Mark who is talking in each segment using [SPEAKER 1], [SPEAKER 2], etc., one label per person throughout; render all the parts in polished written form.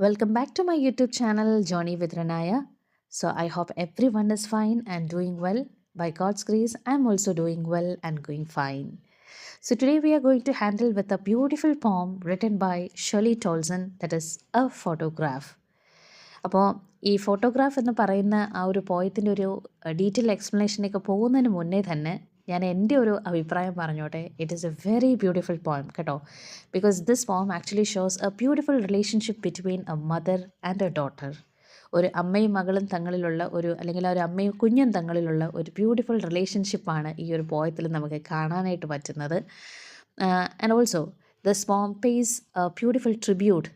[SPEAKER 1] Welcome back to my YouTube channel, Johnny with Ranaya. So, I hope everyone is fine and doing well. By God's grace, I'm also doing well and going fine. So, today we are going to handle with a beautiful poem written by Shirley Tolson, that is A Photograph. അപ്പോൾ ഈ photograph എന്ന് പറയുന്ന ആ ഒരു പോയത്തിൻ്റെ ഒരു detail എക്സ്പ്ലനേഷനൊക്കെ പോകുന്നതിന് മുന്നേ തന്നെ ഞാൻ എൻ്റെ ഒരു അഭിപ്രായം പറഞ്ഞോട്ടെ. It is a very beautiful poem കേട്ടോ. Because this poem actually shows a beautiful relationship between a mother and a daughter. ഒരു അമ്മയും മകളും തങ്ങളിലുള്ള ഒരു അല്ലെങ്കിൽ ആ ഒരു അമ്മയും കുഞ്ഞും തങ്ങളിലുള്ള ഒരു ബ്യൂട്ടിഫുൾ റിലേഷൻഷിപ്പാണ് ഈ ഒരു പോയത്തിൽ നമുക്ക് കാണാനായിട്ട് പറ്റുന്നത്. And also this poem pays a beautiful tribute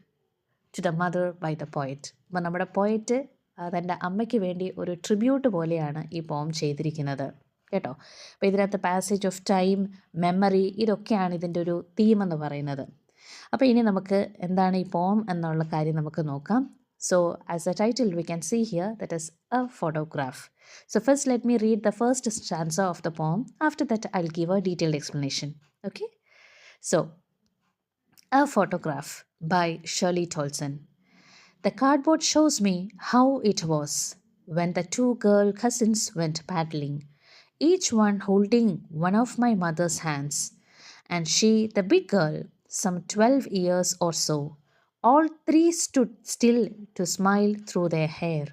[SPEAKER 1] to the mother by the poet. അപ്പോൾ നമ്മുടെ പോയറ്റ് തൻ്റെ അമ്മയ്ക്ക് വേണ്ടി ഒരു ട്രിബ്യൂട്ട് പോലെയാണ് ഈ പോം ചെയ്തിരിക്കുന്നത് കേട്ടോ. അപ്പോൾ ഇതിനകത്ത് പാസേജ് ഓഫ് ടൈം, മെമ്മറി, ഇതൊക്കെയാണ് ഇതിൻ്റെ ഒരു തീം എന്ന് പറയുന്നത്. അപ്പോൾ ഇനി നമുക്ക് എന്താണ് ഈ പോം എന്നുള്ള കാര്യം നമുക്ക് നോക്കാം. So as a title we can see here, that is a photograph. So first let me read the first stanza of the poem. After that I'll give a detailed explanation. Okay. So A Photograph by Shirley Tolson. The cardboard shows me how it was when the two girl cousins went paddling, each one holding one of my mother's hands, and she, the big girl, some 12 years or so. All three stood still to smile through their hair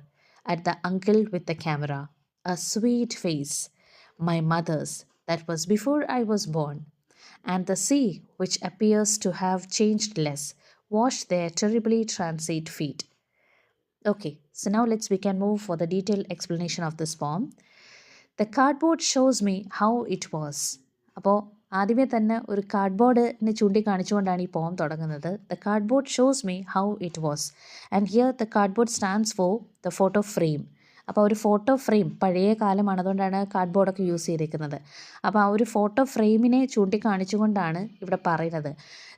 [SPEAKER 1] at the uncle with the camera. A sweet face, my mother's, that was before I was born, and the sea, which appears to have changed less, washed their terribly transit feet. Okay, so now we can move for the detailed explanation of this poem. The cardboard shows me how it was. അപ്പോൾ ആദ്യമേ തന്നെ ഒരു കാർഡ്ബോർഡിനെ ചൂണ്ടിക്കാണിച്ചുകൊണ്ടാണ് ഈ പോം തുടങ്ങുന്നത്. The cardboard shows me how it was, and here the cardboard stands for the photo frame. അപ്പോൾ ഒരു photo frame പഴയ കാലമാണ്, അതുകൊണ്ടാണ് കാർഡ്ബോർഡൊക്കെ യൂസ് ചെയ്തിരിക്കുന്നത്. അപ്പോൾ ആ ഒരു ഫോട്ടോ ഫ്രെയിമിനെ ചൂണ്ടിക്കാണിച്ചുകൊണ്ടാണ് ഇവിടെ പറയുന്നത്.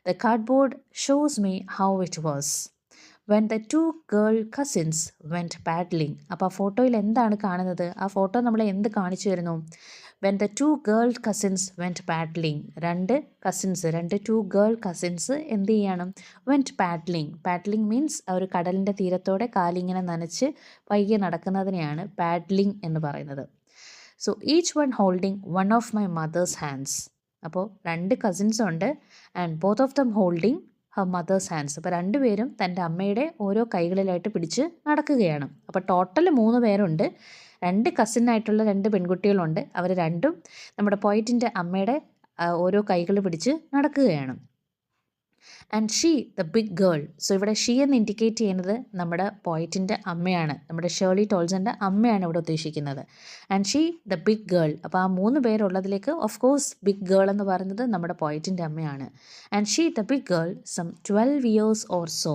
[SPEAKER 1] The cardboard shows me how it was when the two girl cousins went paddling. അപ്പോൾ ആ ഫോട്ടോയിൽ എന്താണ് കാണുന്നത്? ആ ഫോട്ടോ നമ്മളെ എന്ത് കാണിച്ചു തരുന്നു? when the two girl cousins went paddling. രണ്ട് two girl cousins എന്ത് ചെയ്യണം? went paddling. paddling means ഒരു കടലിൻ്റെ തീരത്തോടെ കാലിങ്ങനെ നനച്ച് പയ്യെ നടക്കുന്നതിനെയാണ് paddling എന്ന് പറയുന്നത്. so each one holding one of my mother's hands. അപ്പോൾ രണ്ട് കസിൻസ് ഉണ്ട്, and both of them holding her mother's hands. അപ്പോൾ രണ്ടുപേരും തൻ്റെ അമ്മയുടെ ഓരോ കൈകളിലായിട്ട് പിടിച്ച് നടക്കുകയാണ്. അപ്പോൾ ടോട്ടൽ 3 പേരുണ്ട്. 2 കസിനായിട്ടുള്ള 2 പെൺകുട്ടികളുണ്ട്. അവർ രണ്ടും നമ്മുടെ പോയിറ്റിൻ്റെ അമ്മയുടെ ഓരോ കൈകൾ പിടിച്ച് നടക്കുകയാണ്. And she the big girl. So ഇവിടെ ഷീ എന്ന് ഇൻഡിക്കേറ്റ് ചെയ്യുന്നത് നമ്മുടെ പോയിറ്റിൻ്റെ അമ്മയാണ്, നമ്മുടെ ഷേർലി ടോൾസൻ്റെ അമ്മയാണ് ഇവിടെ ഉദ്ദേശിക്കുന്നത്. And she the big girl. അപ്പോൾ ആ 3 പേരുള്ളതിലേക്ക് ഓഫ് കോഴ്സ് ബിഗ് ഗേൾ എന്ന് പറയുന്നത് നമ്മുടെ പോയിറ്റിൻ്റെ അമ്മയാണ്. And she the big girl some 12 years or so.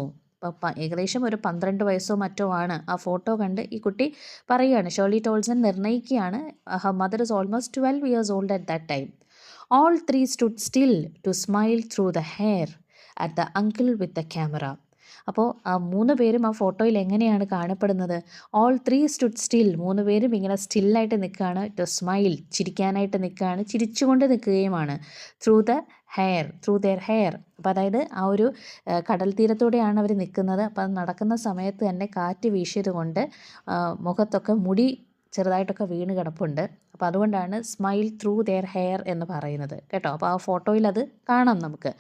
[SPEAKER 1] അപ്പോൾ ഏകദേശം ഒരു 12 വയസ്സോ മറ്റോ ആണ്. ആ ഫോട്ടോ കണ്ട് ഈ കുട്ടി പറയുകയാണ്, ഷേർലി ടോൾസൺ നിർണ്ണയിക്കുകയാണ്, her mother is almost 12 years old at that time. All three stood still to smile through the hair at the uncle with the camera. അപ്പോൾ ആ 3 പേരും ആ ഫോട്ടോയിൽ എങ്ങനെയാണ് കാണപ്പെടുന്നത്? All 3 stood still. 3 പേരും ഇങ്ങനെ സ്റ്റില്ലായിട്ട് നിൽക്കുകയാണ്. ടു സ്മൈൽ, ചിരിക്കാനായിട്ട് നിൽക്കുകയാണ്, ചിരിച്ചുകൊണ്ട് നിൽക്കുകയുമാണ്. Through there hair. അപ്പോൾ അതായത് ആ ഒരു കടൽ തീരത്തോടെയാണ് അവർ നിൽക്കുന്നത്. അപ്പോൾ അത് നടക്കുന്ന സമയത്ത് തന്നെ കാറ്റ് വീശിയത് കൊണ്ട് മുഖത്തൊക്കെ മുടി ചെറുതായിട്ടൊക്കെ വീണ് കിടപ്പുണ്ട്. അപ്പോൾ അതുകൊണ്ടാണ് സ്മൈൽ ത്രൂ ദെയർ ഹെയർ എന്ന് പറയുന്നത് കേട്ടോ. അപ്പോൾ ആ ഫോട്ടോയിൽ അത് കാണാം നമുക്ക്.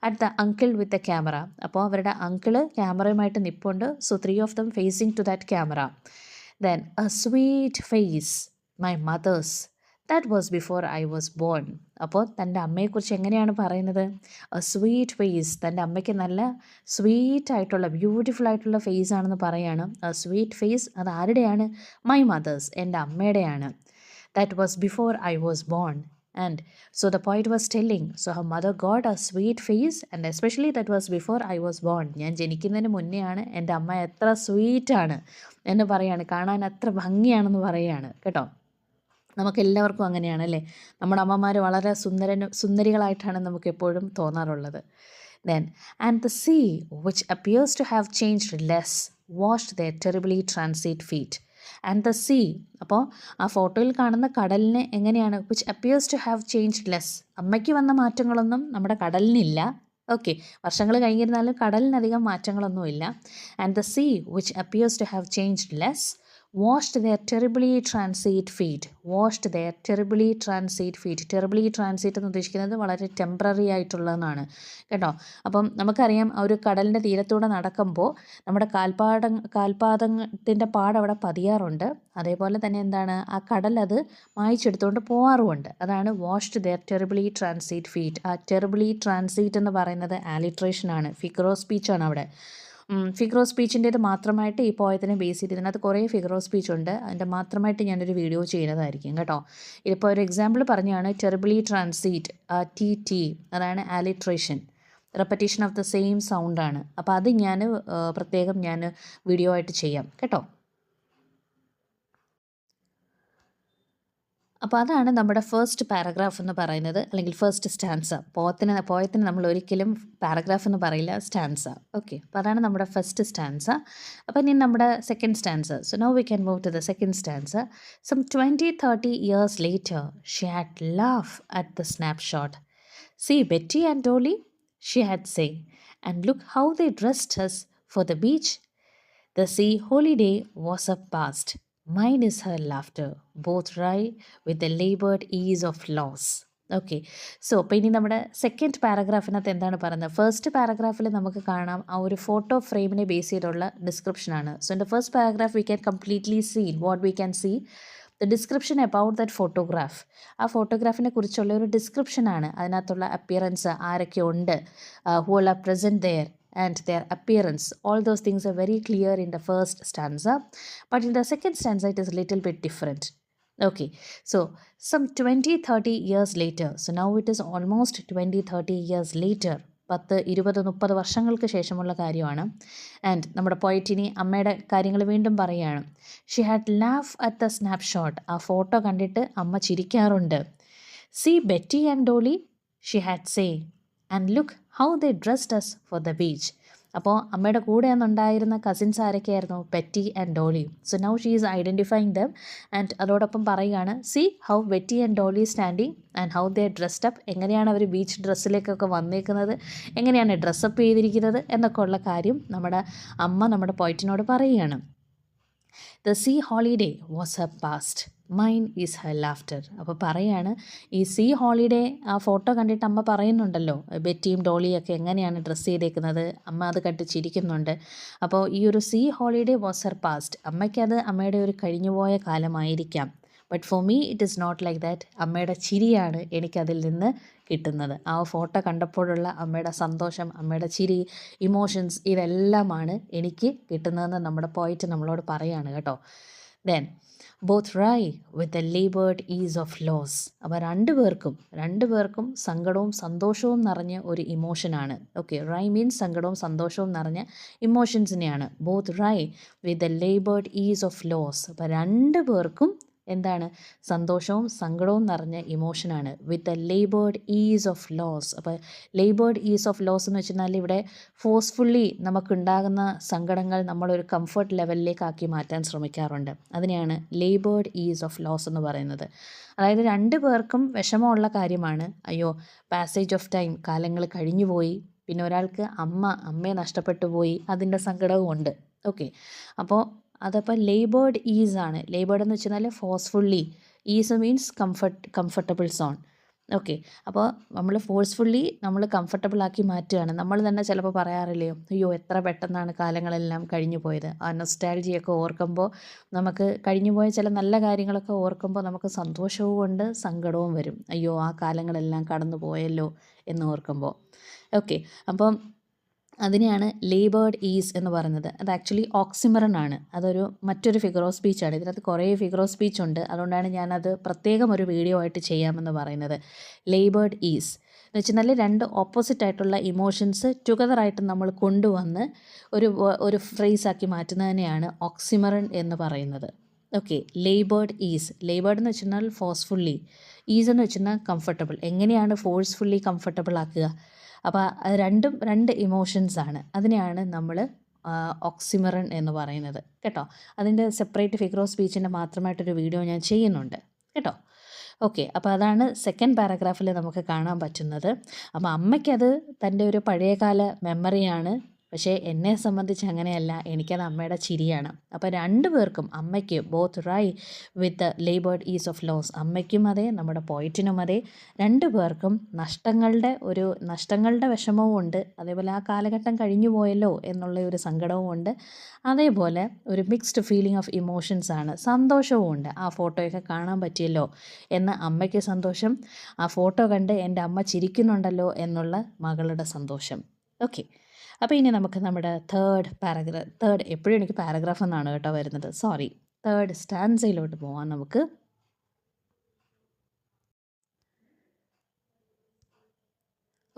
[SPEAKER 1] At the uncle with the camera. അപ്പോൾ അവരുടെ അങ്കിള് ക്യാമറയുമായിട്ട് നിൽപ്പുണ്ട്. So 3 of them facing to that camera. Then a sweet face, my mother's, that was before I was born. അപ്പോൾ തൻ്റെ അമ്മയെക്കുറിച്ച് എങ്ങനെയാണ് പറയുന്നത്? A sweet face. തൻ്റെ അമ്മയ്ക്ക് നല്ല സ്വീറ്റ് ആയിട്ടുള്ള ബ്യൂട്ടിഫുൾ ആയിട്ടുള്ള ഫേസ് ആണെന്ന് പറയാണ്. എ സ്വീറ്റ് ഫേസ്, അത് ആരുടെയാണ്? മൈ മദേഴ്സ്, എൻ്റെ അമ്മയുടെയാണ്. That was before I was born. And so the poet was telling, so her mother got a sweet face, and especially that was before I was born. ഞാൻ ജനിക്കുന്നതിന് മുന്നെയാണ് എൻ്റെ അമ്മ എത്ര സ്വീറ്റാണ് എന്ന് പറയാണ്, കാണാൻ അത്ര ഭംഗിയാണെന്ന് പറയുകയാണ് കേട്ടോ. നമുക്കെല്ലാവർക്കും അങ്ങനെയാണ് അല്ലേ? നമ്മുടെ അമ്മമാർ വളരെ സുന്ദരികളായിട്ടാണ് നമുക്ക് എപ്പോഴും തോന്നാറുള്ളത്. Then, and the sea, which appears to have changed less, washed their terribly transit feet. And the sea. അപ്പോൾ ആ ഫോട്ടോയിൽ കാണുന്ന കടലിന് എങ്ങനെയാണ്? Which appears to have changed less. അമ്മയ്ക്ക് വന്ന മാറ്റങ്ങളൊന്നും നമ്മുടെ കടലിനില്ല. ഓക്കെ, വർഷങ്ങൾ കഴിഞ്ഞിരുന്നാലും കടലിനധികം മാറ്റങ്ങളൊന്നുമില്ല. And the sea which appears to have changed less washed their terribly transit feet. washed their terribly transit feet. terribly transit എന്ന് ഉദ്ദേശിക്കുന്നത് വളരെ ടെമ്പററി ആയിട്ടുള്ളതെന്നാണ് കേട്ടോ. അപ്പം നമുക്കറിയാം ഒരു കടലിൻ്റെ തീരത്തൂടെ നടക്കുമ്പോൾ നമ്മുടെ കാൽപാദത്തിൻ്റെ പാടവിടെ പതിയാറുണ്ട്. അതേപോലെ തന്നെ എന്താണ്, ആ കടൽ അത് മായ്ച്ചെടുത്തുകൊണ്ട് പോകാറുമുണ്ട്. അതാണ് washed their terribly transit feet. ആ terribly transit എന്ന് പറയുന്നത് ആലിട്രേഷനാണ്, ഫിഗർ ഓഫ് സ്പീച്ചാണ് അവിടെ. ഫിഗർ ഓഫ് സ്പീച്ചിൻ്റേത് മാത്രമായിട്ട് ഈ പോയത്തിനെ ബേസ് ചെയ്ത് ഇതിനകത്ത് കുറേ ഫിഗർ ഓഫ് സ്പീച്ച് ഉണ്ട്. അതിൻ്റെ മാത്രമായിട്ട് ഞാനൊരു വീഡിയോ ചെയ്യുന്നതായിരിക്കും കേട്ടോ. ഇതിപ്പോൾ ഒരു എക്സാമ്പിൾ പറഞ്ഞാണ് ടെറിബിളി ട്രാൻസീറ്റ്, ടി, അതാണ് ആലിട്രേഷൻ, റെപ്പറ്റീഷൻ ഓഫ് ദ സെയിം സൗണ്ടാണ്. അപ്പോൾ അത് ഞാൻ പ്രത്യേകം വീഡിയോ ആയിട്ട് ചെയ്യാം കേട്ടോ. അപ്പോൾ അതാണ് നമ്മുടെ ഫസ്റ്റ് പാരഗ്രാഫ് എന്ന് പറയുന്നത്, അല്ലെങ്കിൽ ഫസ്റ്റ് സ്റ്റാൻസ. പോയത്തിന് നമ്മൾ ഒരിക്കലും പാരഗ്രാഫ് എന്ന് പറയില്ല, സ്റ്റാൻസ. ഓക്കെ, അപ്പോൾ അതാണ് നമ്മുടെ ഫസ്റ്റ് സ്റ്റാൻസ. അപ്പോൾ ഇനി നമ്മുടെ second stanza. So now we can move to the second stanza. Some 20-30 years later she had laughed at the snapshot. See Betty and Dolly, she had said, and look how they dressed us for the beach. The sea holiday was a past. Mine is her laughter, both wry with the labored ease of loss. Okay, so അപ്പോൾ ഇനി നമ്മുടെ second പാരഗ്രാഫിനകത്ത് എന്താണ് പറയുന്നത്? First പാരഗ്രാഫിൽ നമുക്ക് കാണാം ആ ഒരു photo ഫ്രെയിമിനെ ബേസ് ചെയ്തുള്ള ഡിസ്ക്രിപ്ഷനാണ്. So in the first paragraph we can completely see what we can see the description about that photograph. ആ ഫോട്ടോഗ്രാഫിനെ കുറിച്ചുള്ള ഒരു ഡിസ്ക്രിപ്ഷനാണ്. അതിനകത്തുള്ള അപ്പിയറൻസ്, ആരൊക്കെ ഉണ്ട്, who are present there and their appearance. All those things are very clear in the first stanza, but in the second stanza it is a little bit different. Okay, so some 20-30 years later, so now it is almost 20-30 years later, 10-20-30 വർഷങ്ങൾക്ക് ശേഷമുള്ള കാര്യമാണ്. And നമ്മുടെ പോയിറ്റിനി അമ്മയുടെ കാര്യങ്ങൾ വീണ്ടും പറയുകയാണ്. She had laugh at the snapshot. ആ photo കണ്ടിട്ട് അമ്മ ചിരിക്കാറുണ്ട്. See Betty and Dolly, she had say, and look how they dressed as for the beach. അപ്പോൾ അമ്മയുടെ കൂടെ അന്നുണ്ടായിരുന്ന കസിൻസ് ആരൊക്കെയായിരുന്നു? Betty and Dolly. So now she is identifying them. ആൻഡ് അതോടൊപ്പം പറയുകയാണ്, see how Betty and Dolly standing and how they dressed up. എങ്ങനെയാണ് അവർ ബീച്ച് ഡ്രസ്സിലേക്കൊക്കെ വന്നേക്കുന്നത്, എങ്ങനെയാണ് ഡ്രസ്സപ്പ് ചെയ്തിരിക്കുന്നത് എന്നൊക്കെ ഉള്ള കാര്യം നമ്മുടെ അമ്മ നമ്മുടെ പോയിറ്റിനോട് പറയുകയാണ്. The sea holiday was her past, mine is Har laughter. അപ്പോൾ പറയാണ്, ഈ സീ ഹോളിഡേ ആ ഫോട്ടോ കണ്ടിട്ട് അമ്മ പറയുന്നുണ്ടല്ലോ ബെറ്റിയും ഡോളിയൊക്കെ എങ്ങനെയാണ് ഡ്രസ്സ് ചെയ്തേക്കുന്നത്, അമ്മ അത് കണ്ട് ചിരിക്കുന്നുണ്ട്. അപ്പോൾ ഈ ഒരു sea holiday was her past, അമ്മയ്ക്കത് അമ്മയുടെ ഒരു കഴിഞ്ഞുപോയ കാലമായിരിക്കാം. But for me it is not like that. അമ്മയുടെ ചിരിയാണ് എനിക്കതിൽ നിന്ന് കിട്ടുന്നത്. ആ ഫോട്ടോ കണ്ടപ്പോഴുള്ള അമ്മയുടെ സന്തോഷം, അമ്മയുടെ ചിരി, ഇമോഷൻസ്, ഇതെല്ലാമാണ് എനിക്ക് കിട്ടുന്നതെന്ന് നമ്മുടെ പോയിറ്റ് നമ്മളോട് പറയാണ് കേട്ടോ. Then both wry with the laboured ease of loss. അപ്പോൾ രണ്ടുപേർക്കും സങ്കടവും സന്തോഷവും നിറഞ്ഞ ഒരു ഇമോഷനാണ്. ഓക്കെ, റൈ മീൻസ് സങ്കടവും സന്തോഷവും നിറഞ്ഞ ഇമോഷൻസിനെയാണ്. Both wry with the laboured ease of loss. അപ്പോൾ രണ്ടുപേർക്കും എന്താണ്? സന്തോഷവും സങ്കടവും നിറഞ്ഞ ഇമോഷനാണ്. With a laboured ease of loss. അപ്പോൾ ലേബേർഡ് ഈസ് ഓഫ് ലോസ് എന്ന് വെച്ചാൽ ഇവിടെ ഫോഴ്സ്ഫുള്ളി നമുക്കുണ്ടാകുന്ന സങ്കടങ്ങൾ നമ്മളൊരു കംഫർട്ട് ലെവലിലേക്കാക്കി മാറ്റാൻ ശ്രമിക്കാറുണ്ട്. അതിനെയാണ് ലേബേർഡ് ഈസ് ഓഫ് ലോസ് എന്ന് പറയുന്നത്. അതായത് രണ്ടു പേർക്കും വിഷമമുള്ള കാര്യമാണ്. അയ്യോ, പാസേജ് ഓഫ് ടൈം, കാലങ്ങൾ കഴിഞ്ഞുപോയി. പിന്നെ ഒരാൾക്ക് അമ്മയെ നഷ്ടപ്പെട്ടു പോയി, അതിൻ്റെ സങ്കടവും ഉണ്ട്. ഓക്കെ, അപ്പോൾ അതപ്പോൾ ലേബേർഡ് ഈസ് ആണ്. ലേബേർഡ് എന്ന് വെച്ചാൽ forcefully, is means comfortable zone. Okay, അപ്പോൾ നമ്മൾ ഫോഴ്സ്ഫുള്ളി നമ്മൾ കംഫർട്ടബിൾ ആക്കി മാറ്റുകയാണ്. നമ്മൾ തന്നെ ചിലപ്പോൾ പറയാറില്ലേ, അയ്യോ എത്ര പെട്ടെന്നാണ് കാലങ്ങളെല്ലാം കഴിഞ്ഞു പോയത്. ആ നൊസ്റ്റാൾജിയൊക്കെ ഓർക്കുമ്പോൾ നമുക്ക് കഴിഞ്ഞുപോയ ചില നല്ല കാര്യങ്ങളൊക്കെ ഓർക്കുമ്പോൾ നമുക്ക് സന്തോഷവും ഉണ്ട്, സങ്കടവും വരും. അയ്യോ ആ കാലങ്ങളെല്ലാം കടന്നു പോയല്ലോ എന്ന് ഓർക്കുമ്പോൾ. ഓക്കെ, അപ്പം അതിനെയാണ് ലേബേർഡ് ഈസ് എന്ന് പറയുന്നത്. അത് ആക്ച്വലി ഓക്സിമറൺ ആണ്. അതൊരു മറ്റൊരു ഫിഗർ ഓഫ് സ്പീച്ചാണ്. ഇതിനകത്ത് കുറേ ഫിഗർ ഓഫ് സ്പീച്ച് ഉണ്ട്. അതുകൊണ്ടാണ് ഞാനത് പ്രത്യേകം ഒരു വീഡിയോ ആയിട്ട് ചെയ്യാമെന്ന് പറയുന്നത്. ലേബേർഡ് ഈസ് എന്ന് വെച്ചാൽ രണ്ട് ഓപ്പോസിറ്റ് ആയിട്ടുള്ള ഇമോഷൻസ് ടുഗദറായിട്ട് നമ്മൾ കൊണ്ടുവന്ന് ഒരു ഫ്രേസാക്കി മാറ്റുന്നതിനെയാണ് ഓക്സിമറൺ എന്ന് പറയുന്നത്. Okay, laboured is. ലേബേർഡ് എന്ന് വെച്ചാൽ ഫോഴ്സ്ഫുള്ളി, ഈസ് എന്ന് വെച്ചാൽ കംഫർട്ടബിൾ. എങ്ങനെയാണ് ഫോഴ്സ്ഫുള്ളി കംഫർട്ടബിൾ ആക്കുക? അപ്പോൾ അത് രണ്ട് ഇമോഷൻസാണ്. അതിനെയാണ് നമ്മൾ ഓക്സിമറൺ എന്ന് പറയുന്നത് കേട്ടോ. അതിൻ്റെ സെപ്പറേറ്റ് ഫിഗർ ഓഫ് സ്പീച്ചിൻ്റെ മാത്രമായിട്ടൊരു വീഡിയോ ഞാൻ ചെയ്യുന്നുണ്ട് കേട്ടോ. ഓക്കെ, അപ്പോൾ അതാണ് സെക്കൻഡ് പാരഗ്രാഫിൽ നമുക്ക് കാണാൻ പറ്റുന്നത്. അപ്പോൾ അമ്മയ്ക്കത് തൻ്റെ ഒരു പഴയകാല മെമ്മറിയാണ്. പക്ഷേ എന്നെ സംബന്ധിച്ച് അങ്ങനെയല്ല, എനിക്കത് അമ്മയുടെ ചിരിയാണ്. അപ്പോൾ രണ്ടു പേർക്കും, അമ്മയ്ക്ക് both wry with laboured ease of loss, അമ്മയ്ക്കും അതെ നമ്മുടെ പോയിറ്റിനും അതെ, രണ്ടു പേർക്കും നഷ്ടങ്ങളുടെ വിഷമവും ഉണ്ട്. അതേപോലെ ആ കാലഘട്ടം കഴിഞ്ഞു പോയല്ലോ എന്നുള്ള ഒരു സങ്കടവും ഉണ്ട്. അതേപോലെ ഒരു മിക്സ്ഡ് ഫീലിംഗ് ഓഫ് ഇമോഷൻസ് ആണ്, സന്തോഷവും ഉണ്ട്. ആ ഫോട്ടോയൊക്കെ കാണാൻ പറ്റിയല്ലോ എന്ന് അമ്മയ്ക്ക് സന്തോഷം, ആ ഫോട്ടോ കണ്ട് എൻ്റെ അമ്മ ചിരിക്കുന്നുണ്ടല്ലോ എന്നുള്ള മകളുടെ സന്തോഷം. ഓക്കെ, അപ്പോൾ ഇനി നമുക്ക് നമ്മുടെ തേർഡ് എപ്പോഴും എനിക്ക് പാരഗ്രാഫ് എന്നാണ് കേട്ടോ വരുന്നത്, സോറി, തേർഡ് സ്റ്റാൻസയിലോട്ട് പോകാം നമുക്ക്.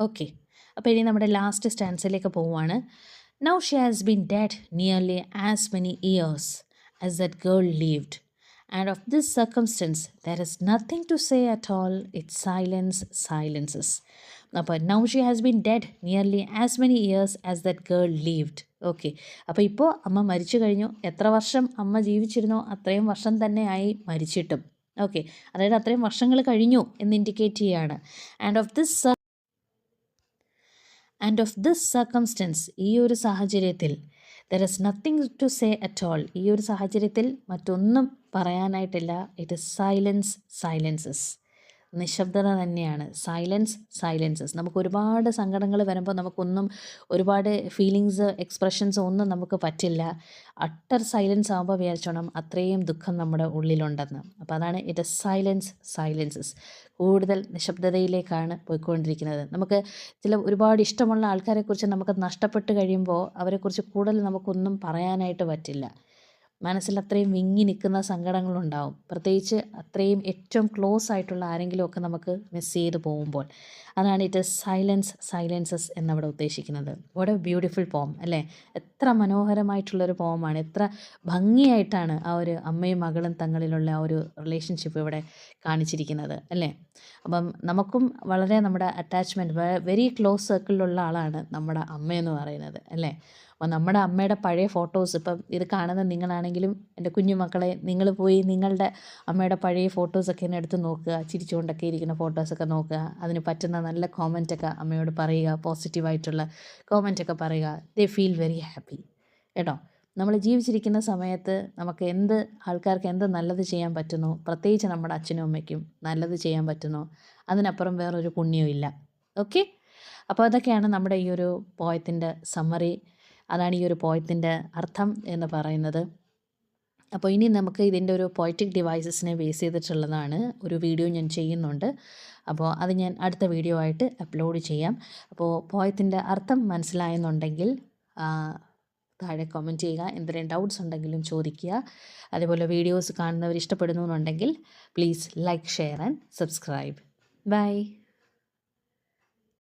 [SPEAKER 1] ഓക്കെ, അപ്പോൾ ഇനി നമ്മുടെ ലാസ്റ്റ് സ്റ്റാൻസയിലേക്ക് പോവുകയാണ്. Now she has been dead nearly as many years as that girl lived, and of this circumstance there is nothing to say at all, its silence silences. അപ്പോൾ now she has been dead nearly as many years as that girl lived. Okay, അപ്പോൾ ഇപ്പോൾ അമ്മ മരിച്ചു കഴിഞ്ഞു. എത്ര വർഷം അമ്മ ജീവിച്ചിരുന്നോ അത്രയും വർഷം തന്നെ ആയി മരിച്ചിട്ടും. ഓക്കെ, അതായത് അത്രയും വർഷങ്ങൾ കഴിഞ്ഞു എന്ന് ഇൻഡിക്കേറ്റ് ചെയ്യുകയാണ്. ആൻഡ് ഓഫ് ദിസ് സർക്കംസ്റ്റൻസ്, ഈ ഒരു സാഹചര്യത്തിൽ, there is nothing to say at all, ഈ ഒരു സാഹചര്യത്തിൽ മറ്റൊന്നും പറയാനായിട്ടില്ല. ഇറ്റ് ഇസ് സൈലൻസസ്, നിശബ്ദത തന്നെയാണ്. സൈലൻസസ്. നമുക്ക് ഒരുപാട് സങ്കടങ്ങൾ വരുമ്പോൾ നമുക്കൊന്നും, ഒരുപാട് ഫീലിങ്സ് എക്സ്പ്രഷൻസ് ഒന്നും നമുക്ക് പറ്റില്ല. അട്ടർ സൈലൻസ് ആകുമ്പോൾ വിചാരിച്ചോണം അത്രയും ദുഃഖം നമ്മുടെ ഉള്ളിലുണ്ടെന്ന്. അപ്പോൾ അതാണ് ഇറ്റ് ഇസ് സൈലൻസസ്. കൂടുതൽ നിശബ്ദതയിലേക്കാണ് പോയിക്കൊണ്ടിരിക്കുന്നത്. നമുക്ക് ഒരുപാട് ഇഷ്ടമുള്ള ആൾക്കാരെക്കുറിച്ച് നമുക്ക് നഷ്ടപ്പെട്ട് കഴിയുമ്പോൾ അവരെക്കുറിച്ച് കൂടുതൽ നമുക്കൊന്നും പറയാനായിട്ട് പറ്റില്ല. മനസ്സിൽ അത്രയും വിങ്ങി നിൽക്കുന്ന സങ്കടങ്ങളുണ്ടാവും, പ്രത്യേകിച്ച് അത്രയും ഏറ്റവും ക്ലോസ് ആയിട്ടുള്ള ആരെങ്കിലുമൊക്കെ നമുക്ക് മിസ് ചെയ്ത് പോകുമ്പോൾ. അതാണ് ഇറ്റ് ഇസ് സൈലൻസസ് എന്നവിടെ ഉദ്ദേശിക്കുന്നത്. വാട്ട് എ ബ്യൂട്ടിഫുൾ പോം അല്ലേ? എത്ര മനോഹരമായിട്ടുള്ളൊരു പോമാണ്, എത്ര ഭംഗിയായിട്ടാണ് ആ ഒരു അമ്മയും മകളും തങ്ങളിലുള്ള ആ ഒരു റിലേഷൻഷിപ്പ് ഇവിടെ കാണിച്ചിരിക്കുന്നത് അല്ലേ? അപ്പം നമുക്കും വളരെ നമ്മുടെ അറ്റാച്ച്മെൻറ്റ്, വെരി ക്ലോസ് സർക്കിളിലുള്ള ആളാണ് നമ്മുടെ അമ്മയെന്ന് പറയുന്നത് അല്ലേ? അപ്പോൾ നമ്മുടെ അമ്മയുടെ പഴയ ഫോട്ടോസ്, ഇപ്പം ഇത് കാണുന്ന നിങ്ങളാണെങ്കിലും എൻ്റെ കുഞ്ഞുമക്കളെ, നിങ്ങൾ പോയി നിങ്ങളുടെ അമ്മയുടെ പഴയ ഫോട്ടോസൊക്കെ എന്നെ എടുത്ത് നോക്കുക, ചിരിച്ചുകൊണ്ടൊക്കെ ഇരിക്കുന്ന ഫോട്ടോസൊക്കെ നോക്കുക, അതിന് പറ്റുന്ന നല്ല കോമൻറ്റൊക്കെ അമ്മയോട് പറയുക, പോസിറ്റീവായിട്ടുള്ള കോമൻറ്റൊക്കെ പറയുക. ദേ ഫീൽ വെരി ഹാപ്പി കേട്ടോ. നമ്മൾ ജീവിച്ചിരിക്കുന്ന സമയത്ത് നമുക്ക് ആൾക്കാർക്ക് എന്ത് നല്ലത് ചെയ്യാൻ പറ്റുന്നു, പ്രത്യേകിച്ച് നമ്മുടെ അച്ഛനും അമ്മയ്ക്കും നല്ലത് ചെയ്യാൻ പറ്റുന്നു, അതിനപ്പുറം വേറൊരു പുണ്യവും ഇല്ല. ഓക്കെ, അപ്പോൾ അതൊക്കെയാണ് നമ്മുടെ ഈ ഒരു പോയത്തിൻ്റെ സമ്മറി. അതാണ് ഈ ഒരു പോയത്തിൻ്റെ അർത്ഥം എന്ന് പറയുന്നത്. അപ്പോൾ ഇനി നമുക്ക് ഇതിൻ്റെ ഒരു പോയറ്റിക് ഡിവൈസസിനെ ബേസ് ചെയ്തിട്ടുള്ളതാണ് ഒരു വീഡിയോ ഞാൻ ചെയ്യുന്നുണ്ട്. അപ്പോൾ അത് ഞാൻ അടുത്ത വീഡിയോ ആയിട്ട് അപ്ലോഡ് ചെയ്യാം. അപ്പോൾ പോയത്തിൻ്റെ അർത്ഥം മനസ്സിലായെന്നുണ്ടെങ്കിൽ താഴെ കമൻറ്റ് ചെയ്യുക. എന്തെങ്കിലും ഡൗട്ട്സ് ഉണ്ടെങ്കിലും ചോദിക്കുക. അതേപോലെ വീഡിയോസ് കാണുന്നവർ ഇഷ്ടപ്പെടുന്നു എന്നുണ്ടെങ്കിൽ please like, share and subscribe. By.